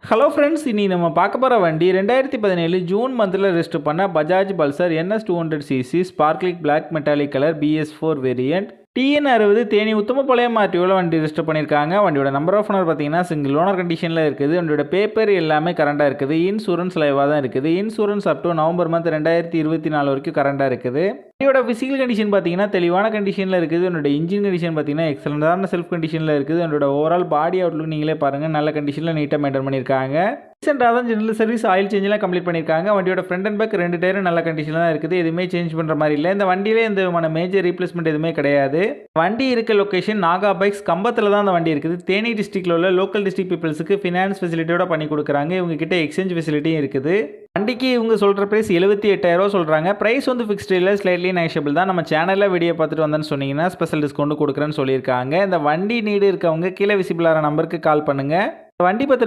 Hello friends, இனி நம்ம பார்க்க போகிற வண்டி 2017 ஜூன் மந்தில் ரெஜிஸ்டர் பண்ண Bajaj Pulsar NS 200cc sparkling black metallic colour BS4 variant TN60 Theni Uthamapalayam RTOவில் வண்டி ரெஜிஸ்டர் பண்ணியிருக்காங்க. வண்டியோட நம்பர் ஆஃப் ஓனர் பார்த்தீங்கன்னா சிங்கிள் ஓனர் கண்டிஷனில் இருக்குது. வண்டியோட பேப்பர் எல்லாமே கரண்டாக இருக்குது. இன்சூரன்ஸ் லைவாக தான் இருக்குது. Insurance up to November month 2024 வரைக்கும் கரண்டாக இருக்குது. வண்டியோட ஃபிசிக்கல் கண்டிஷன் பார்த்தீங்கன்னா தெளிவான கண்டிஷனில் இருக்குது. என்னோட இன்ஜின் கண்டிஷன் பார்த்தீங்கன்னா எக்ஸலண்டான செல்ஃப் கண்டிஷனில் இருக்குது. என்னோட ஓவரால் பாடி அவுட்லுக் நீங்களே பாருங்கள், நல்ல கண்டிஷனில் நீட்டாக மெயின்டைன் பண்ணியிருக்காங்க. ரீசெண்டாக தான் ஜெனரல் சர்வீஸ் ஆயில் சேஞ்செலாம் கம்ப்ளீட் பண்ணியிருக்காங்க. வண்டியோட ஃப்ரண்ட் அண்ட் பேக் 2 டயரும் நல்ல கண்டிஷனில் தான் இருக்குது. எதுவுமே சேஞ்ச் பண்ணுற மாதிரி இல்லை. இந்த வண்டியிலே எந்த விதமான மேஜர் ரீப்ளேஸ்மெண்ட் எதுவுமே கிடையாது. வண்டி இருக்க லொக்கேஷன் நாகா பைக்ஸ் கம்பத்தில் தான் அந்த வண்டி இருக்குது. தேனி டிஸ்ட்ரிக்டில் உள்ள லோக்கல் டிஸ்ட்ரிக்ட் பீப்புள்ஸுக்கு ஃபினான்ஸ் ஃபெசிலிட்டியோட பண்ணி கொடுக்குறாங்க. இவங்க கிட்ட எக்ஸ்சேஞ்ச் ஃபெசிலிட்டியும் இருக்குது. வண்டிக்கு இவங்க சொல்கிற ப்ரைஸ் 78,000 சொல்கிறாங்க. ப்ரைஸ் வந்து ஃபிக்ஸ்டு இல்லை, ஸ்லைட்லி நெகோஷியபிள் தான். நம்ம சேனலில் வீடியோ பார்த்துட்டு வந்தேன்னு சொன்னீங்கன்னா ஸ்பெஷல் டிஸ்கவுண்ட் கொடுக்குறேன்னு சொல்லியிருக்காங்க. இந்த வண்டி நீடு இருக்கவங்க கீழே விசிபிளான நம்பருக்கு கால் பண்ணுங்கள். வண்டி பற்றின